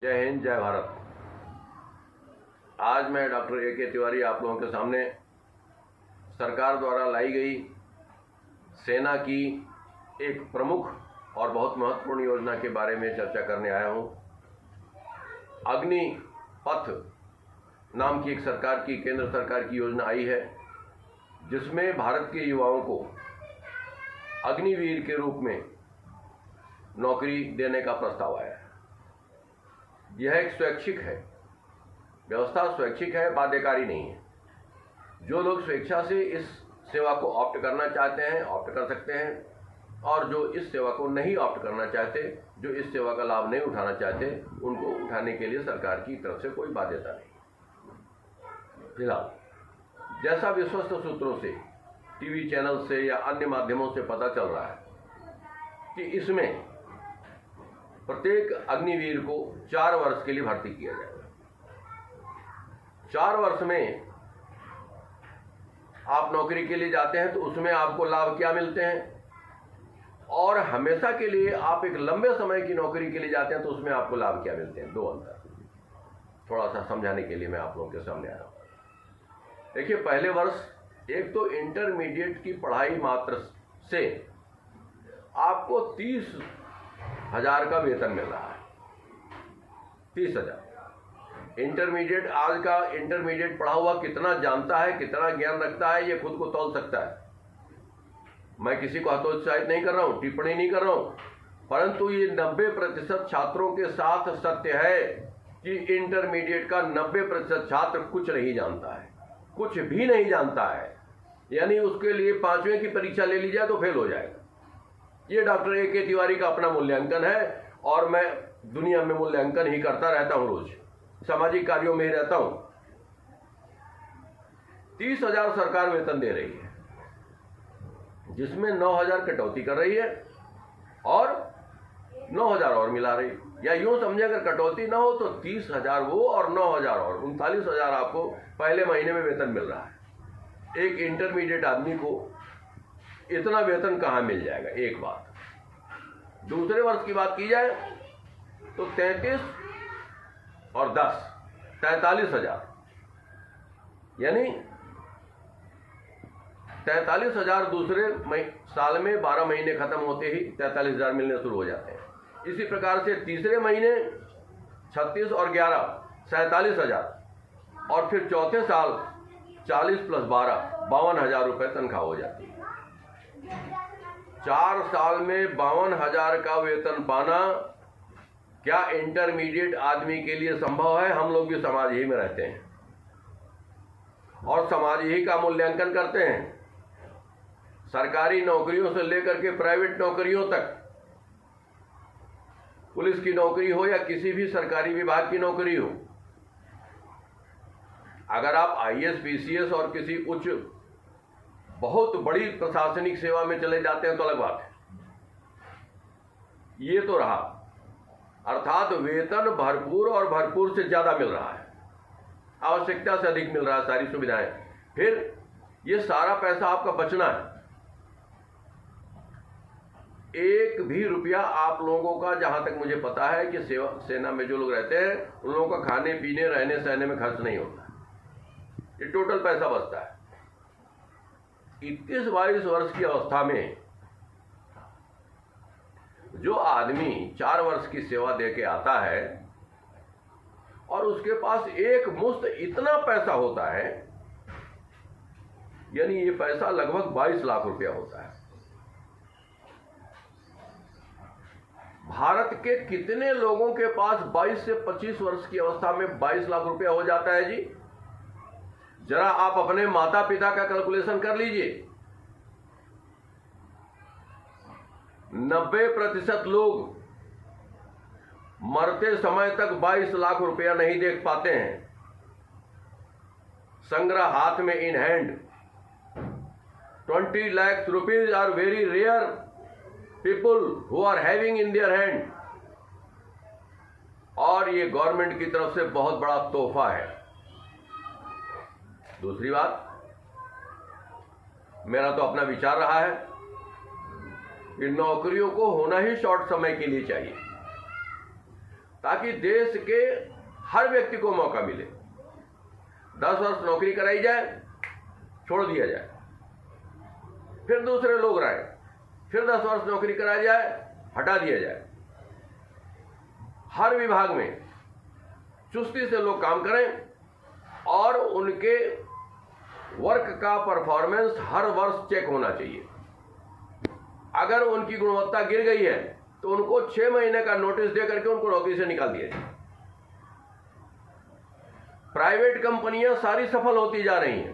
जय हिंद, जय भारत। आज मैं डॉक्टर ए.के. तिवारी आप लोगों के सामने सरकार द्वारा लाई गई सेना की एक प्रमुख और बहुत महत्वपूर्ण योजना के बारे में चर्चा करने आया हूं। अग्निपथ नाम की एक केंद्र सरकार की योजना आई है, जिसमें भारत के युवाओं को अग्निवीर के रूप में नौकरी देने का प्रस्ताव आया है। यह एक स्वैच्छिक है, व्यवस्था स्वैच्छिक है, बाध्यकारी नहीं है। जो लोग स्वेच्छा से इस सेवा को ऑप्ट करना चाहते हैं ऑप्ट कर सकते हैं, और जो इस सेवा को नहीं ऑप्ट करना चाहते, जो इस सेवा का लाभ नहीं उठाना चाहते, उनको उठाने के लिए सरकार की तरफ से कोई बाध्यता नहीं। फिलहाल जैसा विश्वस्त सूत्रों से, टीवी चैनल से या अन्य माध्यमों से पता चल रहा है कि इसमें प्रत्येक अग्निवीर को 4 वर्ष के लिए भर्ती किया जाएगा। 4 वर्ष में आप नौकरी के लिए जाते हैं तो उसमें आपको लाभ क्या मिलते हैं, और हमेशा के लिए आप एक लंबे समय की नौकरी के लिए जाते हैं तो उसमें आपको लाभ क्या मिलते हैं। 2 अंतर थोड़ा सा समझाने के लिए मैं आप लोगों के सामने आ रहा हूं। देखिए, पहले वर्ष एक तो इंटरमीडिएट की पढ़ाई मात्र से आपको 30,000 का वेतन मिल रहा है। 30,000। इंटरमीडिएट, आज का इंटरमीडिएट पढ़ा हुआ कितना जानता है, कितना ज्ञान रखता है, ये खुद को तौल सकता है। मैं किसी को हतोत्साहित नहीं कर रहा हूं, टिप्पणी नहीं कर रहा हूं, परंतु ये 90% छात्रों के साथ सत्य है कि इंटरमीडिएट का 90% छात्र कुछ नहीं जानता है, कुछ भी नहीं जानता है। यानी उसके लिए 5वीं की परीक्षा ले ली जाए तो फेल हो जाएगा। ये डॉक्टर ए.के. तिवारी का अपना मूल्यांकन है, और मैं दुनिया में मूल्यांकन ही करता रहता हूं, रोज सामाजिक कार्यों में ही रहता हूं। 30,000 सरकार वेतन दे रही है, जिसमें 9,000 कटौती कर रही है और 9,000 और मिला रही है। या यूं समझे, अगर कटौती ना हो तो 30,000 वो और 9,000 और 39,000 आपको पहले महीने में वेतन मिल रहा है। एक इंटरमीडिएट आदमी को इतना वेतन कहां मिल जाएगा, एक बात। दूसरे वर्ष की बात की जाए तो 33 और 10 43,000, यानी 43,000 दूसरे साल में 12 महीने खत्म होते ही 43,000 मिलने शुरू हो जाते हैं। इसी प्रकार से तीसरे महीने 36 और 11 47,000, और फिर चौथे साल 40 + 12 52,000 रुपये तनख्वाह हो जाती है। 4 साल में 52,000 का वेतन पाना क्या इंटरमीडिएट आदमी के लिए संभव है? हम लोग भी समाज ही में रहते हैं और समाज ही का मूल्यांकन करते हैं। सरकारी नौकरियों से लेकर के प्राइवेट नौकरियों तक, पुलिस की नौकरी हो या किसी भी सरकारी विभाग की नौकरी हो, अगर आप आईएएस, पीसीएस और किसी उच्च बहुत बड़ी प्रशासनिक सेवा में चले जाते हैं तो अलग बात है। ये तो रहा, अर्थात वेतन भरपूर और भरपूर से ज्यादा मिल रहा है, आवश्यकता से अधिक मिल रहा है, सारी सुविधाएं। फिर ये सारा पैसा आपका बचना है। एक भी रुपया आप लोगों का, जहां तक मुझे पता है कि सेना में जो लोग रहते हैं उन लोगों का खाने पीने, रहने सहने में खर्च नहीं होता। ये टोटल पैसा बचता है। 21-22 वर्ष की अवस्था में जो आदमी 4 वर्ष की सेवा दे के आता है और उसके पास एक मुश्त इतना पैसा होता है, यानी ये पैसा लगभग 22 लाख रुपया होता है। भारत के कितने लोगों के पास 22 से 25 वर्ष की अवस्था में 22 लाख रुपया हो जाता है जी? जरा आप अपने माता पिता का कैलकुलेशन कर लीजिए। 90% लोग मरते समय तक 22 लाख रुपया नहीं देख पाते हैं। संग्रह हाथ में in hand. 20 lakh rupees are very rare people who are having in their hand, और ये गवर्नमेंट की तरफ से बहुत बड़ा तोहफा है। दूसरी बात, मेरा तो अपना विचार रहा है कि नौकरियों को होना ही शॉर्ट समय के लिए चाहिए, ताकि देश के हर व्यक्ति को मौका मिले। 10 वर्ष नौकरी कराई जाए, छोड़ दिया जाए, फिर दूसरे लोग रहे, फिर 10 वर्ष नौकरी कराई जाए, हटा दिया जाए। हर विभाग में चुस्ती से लोग काम करें और उनके वर्क का परफॉर्मेंस हर वर्ष चेक होना चाहिए। अगर उनकी गुणवत्ता गिर गई है तो उनको 6 महीने का नोटिस दे करके उनको नौकरी से निकाल दिया जाए। प्राइवेट कंपनियां सारी सफल होती जा रही हैं,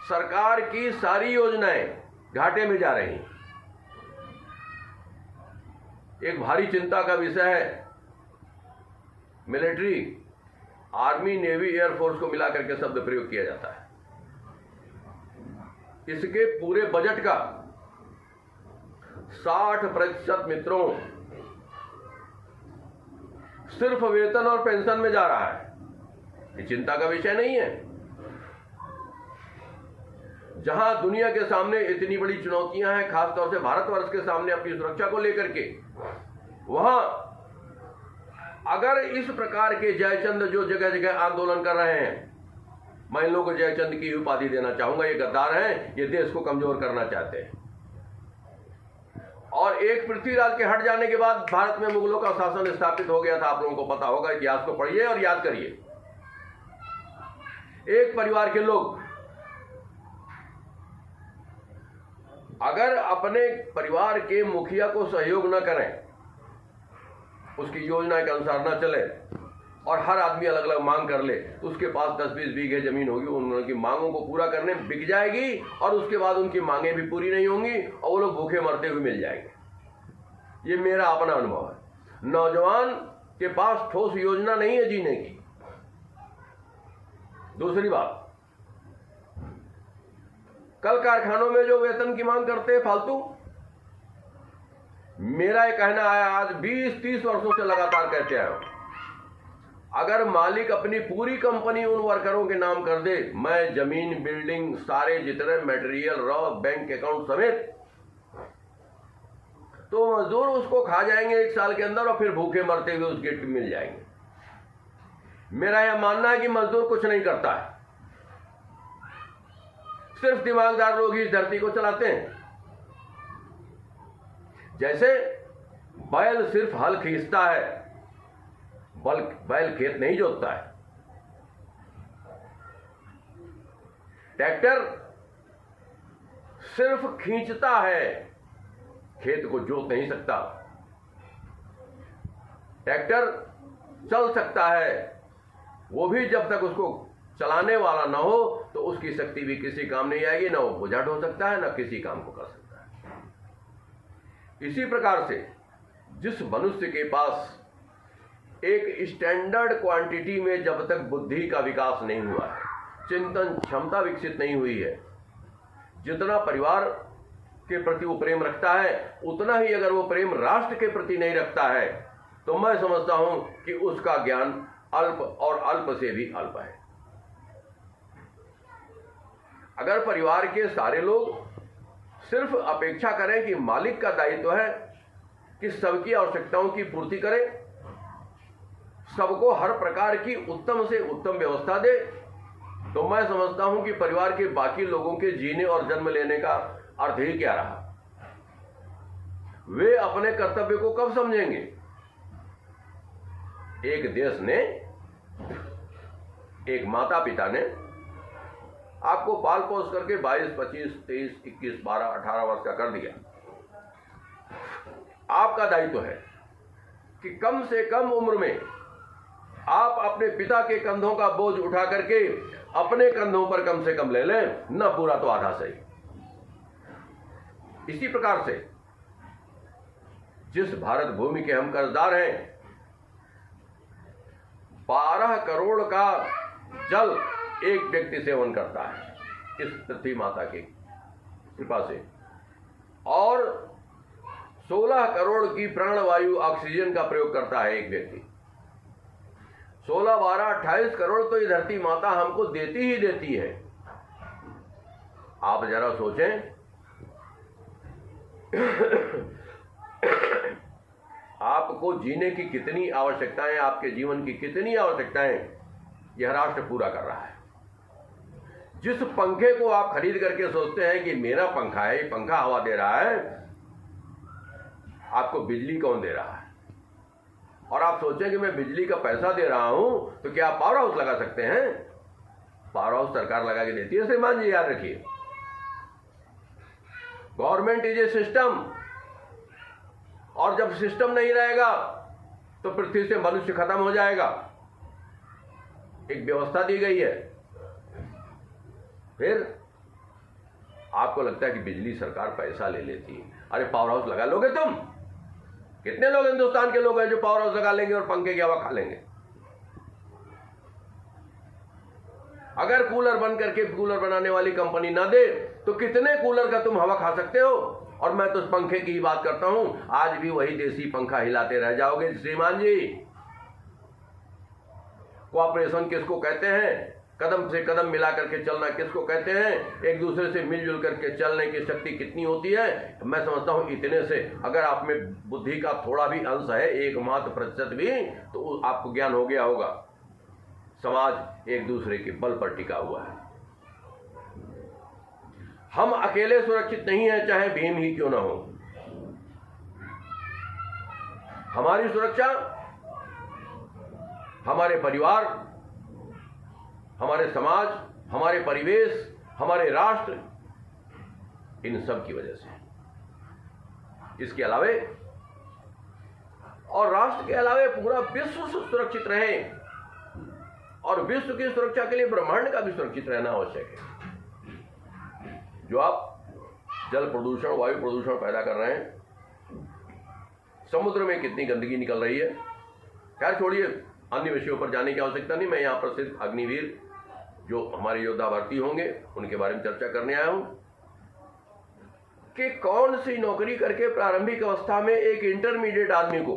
सरकार की सारी योजनाएं घाटे में जा रही हैं। एक भारी चिंता का विषय है मिलिट्री, आर्मी, नेवी, एयरफोर्स को मिलाकर के शब्द प्रयोग किया जाता है। इसके पूरे बजट का 60% मित्रों सिर्फ वेतन और पेंशन में जा रहा है। ये चिंता का विषय नहीं है। जहां दुनिया के सामने इतनी बड़ी चुनौतियां हैं, खासतौर से भारतवर्ष के सामने अपनी सुरक्षा को लेकर के, वहां अगर इस प्रकार के जयचंद जो जगह जगह आंदोलन कर रहे हैं, मैं इन लोगों को जयचंद की उपाधि देना चाहूंगा। ये गद्दार हैं, ये देश को कमजोर करना चाहते हैं। और एक पृथ्वीराज के हट जाने के बाद भारत में मुगलों का शासन स्थापित हो गया था। आप लोगों को पता होगा, इतिहास को पढ़िए और याद करिए। एक परिवार के लोग अगर अपने परिवार के मुखिया को सहयोग न करें, उसकी योजना के अनुसार न चले और हर आदमी अलग अलग मांग कर ले, तो उसके पास 10-20 बीघे जमीन होगी, उनकी मांगों को पूरा करने में बिक जाएगी और उसके बाद उनकी मांगें भी पूरी नहीं होंगी और वो लोग भूखे मरते हुए मिल जाएंगे। ये मेरा अपना अनुभव है। नौजवान के पास ठोस योजना नहीं है जीने की। दूसरी बात, कल कारखानों में जो वेतन की मांग करते हैं फालतू, मेरा यह कहना है, आज 20-30 वर्षों से लगातार कहते आए हो, अगर मालिक अपनी पूरी कंपनी उन वर्करों के नाम कर दे, मैं जमीन, बिल्डिंग, सारे जितने मटेरियल, रॉ, बैंक अकाउंट समेत, तो मजदूर उसको खा जाएंगे 1 साल के अंदर और फिर भूखे मरते हुए उस गेट पे मिल जाएंगे। मेरा यह मानना है कि मजदूर कुछ नहीं करता है, सिर्फ दिमागदार लोग ही इस धरती को चलाते हैं। जैसे बैल सिर्फ हल खींचता है, बैल खेत नहीं जोतता है। ट्रैक्टर सिर्फ खींचता है, खेत को जोत नहीं सकता। ट्रैक्टर चल सकता है, वो भी जब तक उसको चलाने वाला ना हो तो उसकी शक्ति भी किसी काम नहीं आएगी, ना वो बोझा ढो सकता है, ना किसी काम को कर सकता है। इसी प्रकार से जिस मनुष्य के पास एक स्टैंडर्ड क्वांटिटी में जब तक बुद्धि का विकास नहीं हुआ है, चिंतन क्षमता विकसित नहीं हुई है, जितना परिवार के प्रति वो प्रेम रखता है, उतना ही अगर वो प्रेम राष्ट्र के प्रति नहीं रखता है, तो मैं समझता हूं कि उसका ज्ञान अल्प और अल्प से भी अल्प है। अगर परिवार के सारे लोग सिर्फ अपेक्षा करें कि मालिक का दायित्व है कि सबकी आवश्यकताओं की पूर्ति करे, सबको हर प्रकार की उत्तम से उत्तम व्यवस्था दे, तो मैं समझता हूं कि परिवार के बाकी लोगों के जीने और जन्म लेने का अर्थ ही क्या रहा। वे अपने कर्तव्य को कब समझेंगे? एक देश ने, एक माता पिता ने आपको पाल पोस करके 22, 25, 23, 21, 12, 18 वर्ष का कर दिया। आपका दायित्व है कि कम से कम उम्र में आप अपने पिता के कंधों का बोझ उठा करके अपने कंधों पर कम से कम ले लें, न पूरा तो आधा सही। इसी प्रकार से जिस भारत भूमि के हम कर्जदार हैं, 12 करोड़ का जल एक व्यक्ति सेवन करता है इस पृथ्वी माता की कृपा से, और 16 करोड़ की प्राणवायु ऑक्सीजन का प्रयोग करता है एक व्यक्ति। 16, 12, 28 करोड़ तो ये धरती माता हमको देती ही देती है। आप जरा सोचें आपको जीने की कितनी आवश्यकताएं, आपके जीवन की कितनी आवश्यकताएं यह राष्ट्र पूरा कर रहा है। जिस पंखे को आप खरीद करके सोचते हैं कि मेरा पंखा है, ये पंखा हवा दे रहा है, आपको बिजली कौन दे रहा है? और आप सोचें कि मैं बिजली का पैसा दे रहा हूं तो क्या आप पावर हाउस लगा सकते हैं? पावर हाउस सरकार लगा के देती है श्रीमान जी, याद रखिए। गवर्नमेंट इज ए सिस्टम, और जब सिस्टम नहीं रहेगा तो पृथ्वी से मनुष्य खत्म हो जाएगा। एक व्यवस्था दी गई है। फिर आपको लगता है कि बिजली सरकार पैसा ले लेती है। अरे पावर हाउस लगा लोगे तुम? कितने लोग हिंदुस्तान के लोग हैं जो पावर हाउस लगा लेंगे और पंखे की हवा खा लेंगे? अगर कूलर बन करके कूलर बनाने वाली कंपनी ना दे तो कितने कूलर का तुम हवा खा सकते हो? और मैं तो पंखे की ही बात करता हूं, आज भी वही देसी पंखा हिलाते रह जाओगे श्रीमान जी। कोऑपरेशन किसको कहते हैं? कदम से कदम मिला करके चलना किसको कहते हैं? एक दूसरे से मिलजुल करके चलने की शक्ति कितनी होती है? मैं समझता हूं इतने से अगर आप में बुद्धि का थोड़ा भी अंश है, 1% भी, तो आपको ज्ञान हो गया होगा। समाज एक दूसरे के बल पर टिका हुआ है। हम अकेले सुरक्षित नहीं हैं, चाहे भीम ही क्यों ना हो। हमारी सुरक्षा हमारे परिवार, हमारे समाज, हमारे परिवेश, हमारे राष्ट्र, इन सब की वजह से। इसके अलावे और राष्ट्र के अलावे पूरा विश्व सुरक्षित रहे, और विश्व की सुरक्षा के लिए ब्रह्मांड का भी सुरक्षित रहना आवश्यक है। जो आप जल प्रदूषण, वायु प्रदूषण पैदा कर रहे हैं, समुद्र में कितनी गंदगी निकल रही है, खैर छोड़िए, अन्य विषयों पर जाने की आवश्यकता नहीं। मैं यहां पर सिर्फ अग्निवीर जो हमारे योद्धा भर्ती होंगे उनके बारे में चर्चा करने आया हूं कि कौन सी नौकरी करके प्रारंभिक अवस्था में एक इंटरमीडिएट आदमी को,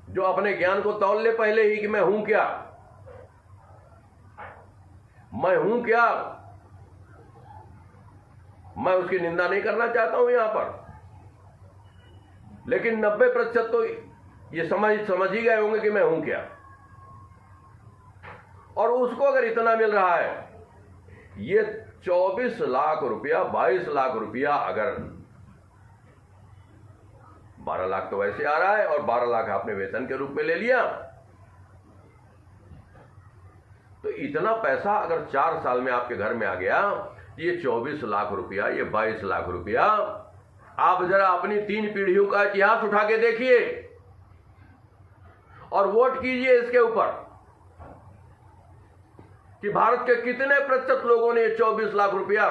जो अपने ज्ञान को तौल ले पहले ही कि मैं हूं क्या, मैं हूं क्या, मैं उसकी निंदा नहीं करना चाहता हूं यहां पर, लेकिन 90% तो ये समझ ही गए होंगे कि मैं हूं क्या। और उसको अगर इतना मिल रहा है, ये 24 लाख रुपया, 22 लाख रुपया, अगर 12 लाख तो वैसे आ रहा है और 12 लाख आपने वेतन के रूप में ले लिया, तो इतना पैसा अगर 4 साल में आपके घर में आ गया, ये 24 लाख रुपया, ये 22 लाख रुपया, आप जरा अपनी 3 पीढ़ियों का इतिहास उठा के देखिए और वोट कीजिए इसके ऊपर कि भारत के कितने प्रतिशत लोगों ने 24 लाख रुपया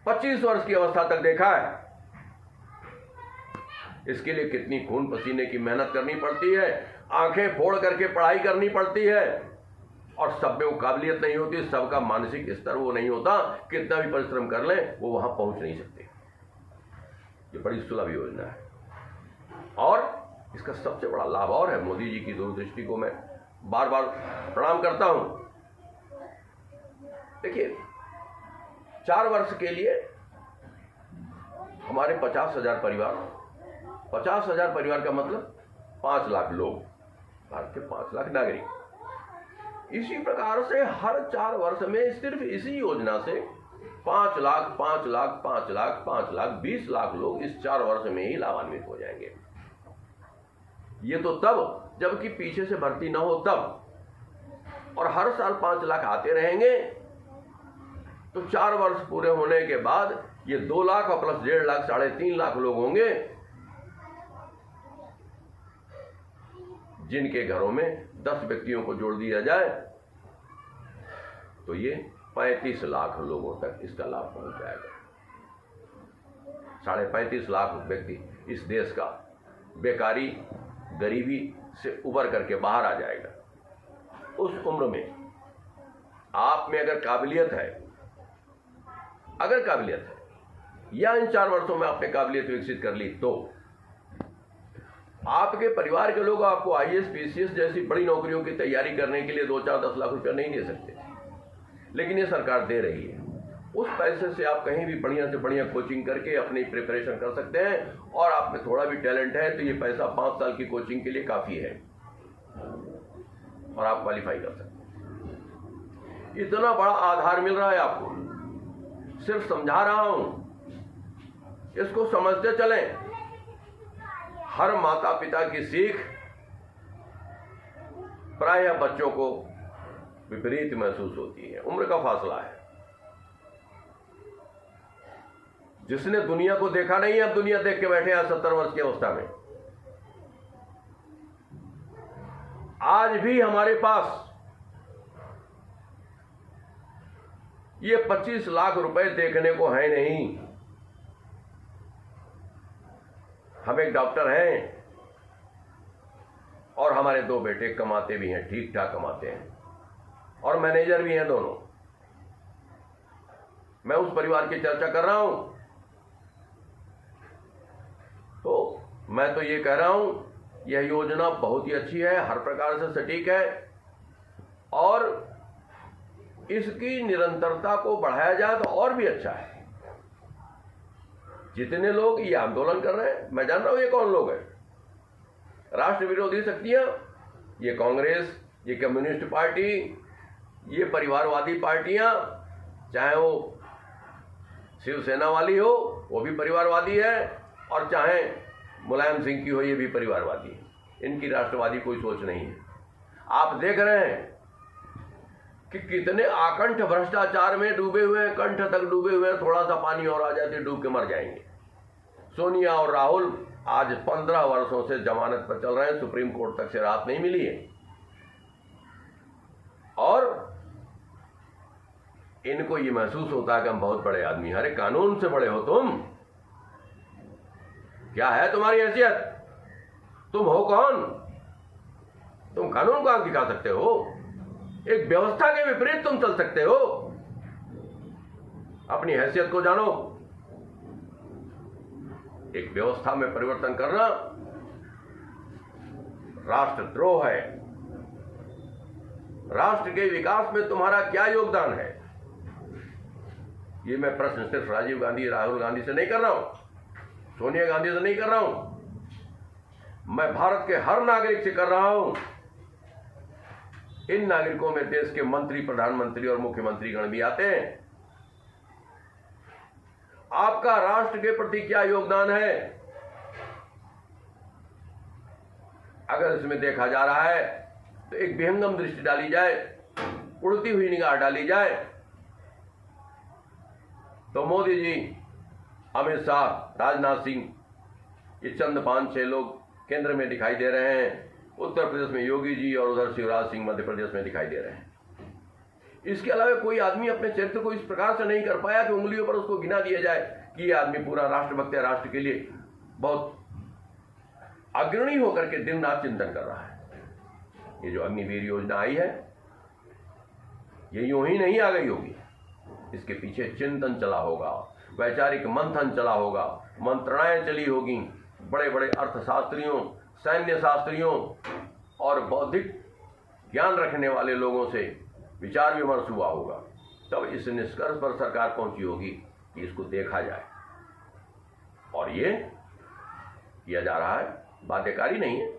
25 वर्ष की अवस्था तक देखा है। इसके लिए कितनी खून पसीने की मेहनत करनी पड़ती है, आंखें फोड़ करके पढ़ाई करनी पड़ती है, और सब में वो काबिलियत नहीं होती, सबका मानसिक स्तर वो नहीं होता, कितना भी परिश्रम कर लें वो वहां पहुंच नहीं सकते। ये बड़ी सुलभ योजना है और इसका सबसे बड़ा लाभ और है, मोदी जी की दूरदृष्टि को मैं बार बार प्रणाम करता हूं। देखिए, 4 वर्ष के लिए हमारे 50,000 परिवार, 50,000 परिवार का मतलब 5 लाख लोग, भारत के 5 लाख नागरिक, इसी प्रकार से हर 4 वर्ष में सिर्फ इसी योजना से 5 लाख 5 लाख 5 लाख 5 लाख 20 लाख लोग इस 4 वर्ष में ही लाभान्वित हो जाएंगे। ये तो तब जबकि पीछे से भर्ती ना हो तब, और हर साल 5 लाख आते रहेंगे, तो 4 वर्ष पूरे होने के बाद ये 2 लाख और प्लस 1.5 लाख 3.5 लाख लोग होंगे जिनके घरों में 10 व्यक्तियों को जोड़ दिया जाए तो ये 35 लाख लोगों तक इसका लाभ पहुंच जाएगा। 35.5 लाख व्यक्ति इस देश का बेकारी, गरीबी से उबर करके बाहर आ जाएगा। उस उम्र में आप में अगर काबिलियत है या इन 4 वर्षों में आपने काबिलियत विकसित कर ली, तो आपके परिवार के लोग आपको IAS, PCS जैसी बड़ी नौकरियों की तैयारी करने के लिए 2, 4, 10 लाख रुपया नहीं दे सकते, लेकिन ये सरकार दे रही है। उस पैसे से आप कहीं भी बढ़िया से बढ़िया कोचिंग करके अपनी प्रिपरेशन कर सकते हैं, और आप में थोड़ा भी टैलेंट है तो ये पैसा 5 साल की कोचिंग के लिए काफ़ी है और आप क्वालिफाई कर सकते हैं। इतना बड़ा आधार मिल रहा है आपको, सिर्फ समझा रहा हूं, इसको समझते चलें। हर माता पिता की सीख प्रायः बच्चों को विपरीत महसूस होती है। उम्र का फासला है। जिसने दुनिया को देखा नहीं है, अब दुनिया देख के बैठे हैं 70 वर्ष की अवस्था में। आज भी हमारे पास ये 25 लाख रुपए देखने को है नहीं। हम एक डॉक्टर हैं और हमारे 2 बेटे कमाते भी हैं, ठीक ठाक कमाते हैं, और मैनेजर भी हैं दोनों। मैं उस परिवार की चर्चा कर रहा हूं, तो मैं तो ये कह रहा हूं, यह योजना बहुत ही अच्छी है, हर प्रकार से सटीक है, और इसकी निरंतरता को बढ़ाया जाए तो और भी अच्छा है। जितने लोग ये आंदोलन कर रहे हैं, मैं जान रहा हूं ये कौन लोग हैं। राष्ट्र विरोधी शक्तियां, ये कांग्रेस, ये कम्युनिस्ट पार्टी, ये परिवारवादी पार्टियां, चाहे वो शिवसेना वाली हो वो भी परिवारवादी है, और चाहे मुलायम सिंह की हो ये भी परिवारवादी है। इनकी राष्ट्रवादी कोई सोच नहीं है। आप देख रहे हैं कि कितने आकंठ भ्रष्टाचार में डूबे हुए हैं, कंठ तक डूबे हुए हैं, थोड़ा सा पानी और आ जाते डूब के मर जाएंगे। सोनिया और राहुल आज 15 वर्षों से जमानत पर चल रहे हैं, सुप्रीम कोर्ट तक से राहत नहीं मिली है, और इनको ये महसूस होता है कि हम बहुत बड़े आदमी। अरे कानून से बड़े हो तुम, क्या है तुम्हारी हैसियत? तुम हो कौन? तुम कानून को आंख दिखा सकते हो? एक व्यवस्था के विपरीत तुम चल सकते हो? अपनी हैसियत को जानो। एक व्यवस्था में परिवर्तन करना राष्ट्रद्रोह है। राष्ट्र के विकास में तुम्हारा क्या योगदान है? ये मैं प्रश्न सिर्फ राजीव गांधी, राहुल गांधी से नहीं कर रहा हूं, सोनिया गांधी से नहीं कर रहा हूं, मैं भारत के हर नागरिक से कर रहा हूं। इन नागरिकों में देश के मंत्री, प्रधानमंत्री और मुख्यमंत्री गण भी आते हैं। आपका राष्ट्र के प्रति क्या योगदान है? अगर इसमें देखा जा रहा है तो एक विहंगम दृष्टि डाली जाए, उड़ती हुई निगाह डाली जाए, तो मोदी जी, अमित शाह, राजनाथ सिंह, ये चंद 5-6 लोग केंद्र में दिखाई दे रहे हैं। उत्तर प्रदेश में योगी जी और उधर शिवराज सिंह मध्य प्रदेश में दिखाई दे रहे हैं। इसके अलावा कोई आदमी अपने चरित्र को इस प्रकार से नहीं कर पाया कि उंगलियों पर उसको गिना दिया जाए कि ये आदमी पूरा राष्ट्रभक्त है, राष्ट्र के लिए बहुत अग्रणी होकर के दिन रात चिंतन कर रहा है। ये जो अग्निवीर योजना आई है, ये यूं ही नहीं आ गई होगी। इसके पीछे चिंतन चला होगा, वैचारिक मंथन चला होगा, मंत्रणाएं चली होगी, बड़े बड़े अर्थशास्त्रियों, सैन्य शास्त्रियों और बौद्धिक ज्ञान रखने वाले लोगों से विचार विमर्श हुआ होगा। तब इस निष्कर्ष पर सरकार पहुंची होगी कि इसको देखा जाए, और ये किया जा रहा है, बाध्यकारी नहीं है।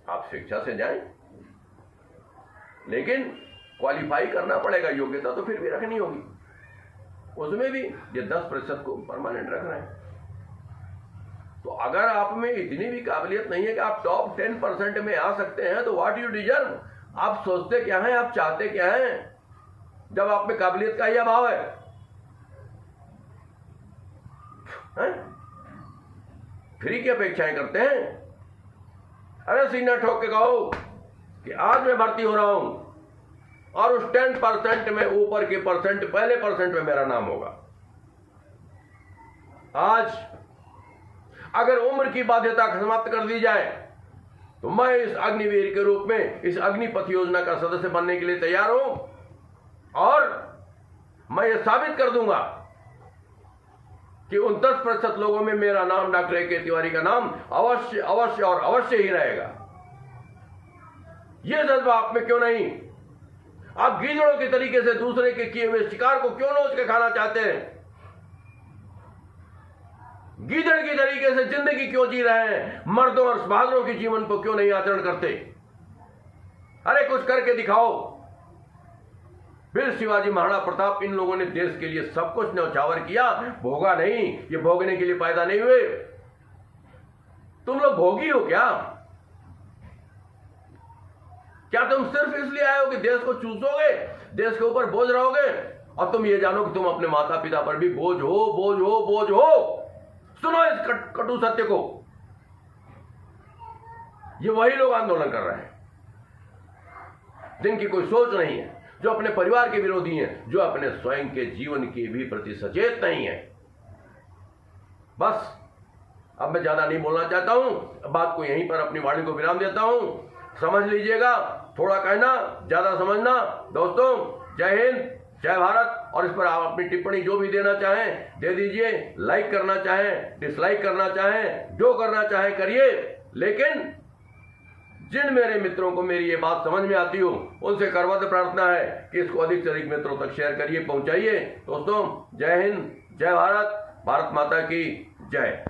आप शिक्षा से जाएं, लेकिन क्वालिफाई करना पड़ेगा, योग्यता तो फिर भी रखनी होगी। उसमें भी ये 10% को परमानेंट रख रहे हैं। तो अगर आप में इतनी भी काबिलियत नहीं है कि आप टॉप 10% में आ सकते हैं, तो व्हाट यू डिजर्व? आप सोचते क्या हैं, आप चाहते क्या हैं, जब आप में काबिलियत का ही अभाव है? फ्री की अपेक्षाएं करते हैं? अरे सीना ठोक के कहो कि आज मैं भर्ती हो रहा हूं और उस 10% में ऊपर के परसेंट, पहले परसेंट में मेरा नाम होगा। आज अगर उम्र की बाध्यता समाप्त कर दी जाए तो मैं इस अग्निवीर के रूप में इस अग्निपथ योजना का सदस्य बनने के लिए तैयार हूं, और मैं ये साबित कर दूंगा कि उन 10% लोगों में मेरा नाम, डॉक्टर ए.के. तिवारी का नाम अवश्य अवश्य और अवश्य ही रहेगा। यह जज्बा आप में क्यों नहीं? आप गीदड़ों के तरीके से दूसरे के किए हुए शिकार को क्यों नोच के खाना चाहते हैं? गीदड़ की तरीके से जिंदगी क्यों जी रहे हैं? मर्दों और बहादुरों के जीवन को क्यों नहीं आचरण करते? अरे कुछ करके दिखाओ। फिर शिवाजी महाराणा प्रताप, इन लोगों ने देश के लिए सब कुछ न्यौछावर किया, भोगा नहीं। ये भोगने के लिए पैदा नहीं हुए। तुम लोग भोगी हो क्या? क्या तुम सिर्फ इसलिए आए हो कि देश को चूसोगे, देश के ऊपर बोझ रहोगे? और तुम ये जानो कि तुम अपने माता पिता पर भी बोझ हो, बोझ हो, बोझ हो। सुनो इस कटु सत्य को। ये वही लोग आंदोलन कर रहे हैं जिनकी कोई सोच नहीं है, जो अपने परिवार के विरोधी हैं, जो अपने स्वयं के जीवन के भी प्रति सचेत नहीं है। बस अब मैं ज्यादा नहीं बोलना चाहता हूं, बात को यहीं पर अपनी वाणी को विराम देता हूं। समझ लीजिएगा, थोड़ा कहना ज्यादा समझना। दोस्तों, जय हिंद, जय भारत। और इस पर आप अपनी टिप्पणी जो भी देना चाहें दे दीजिए। लाइक करना चाहें, डिसलाइक करना चाहें, जो करना चाहें करिए। लेकिन जिन मेरे मित्रों को मेरी ये बात समझ में आती हो, उनसे करवत प्रार्थना है कि इसको अधिक से अधिक मित्रों तक शेयर करिए, पहुंचाइए। दोस्तों, जय हिंद, जय भारत, भारत माता की जय।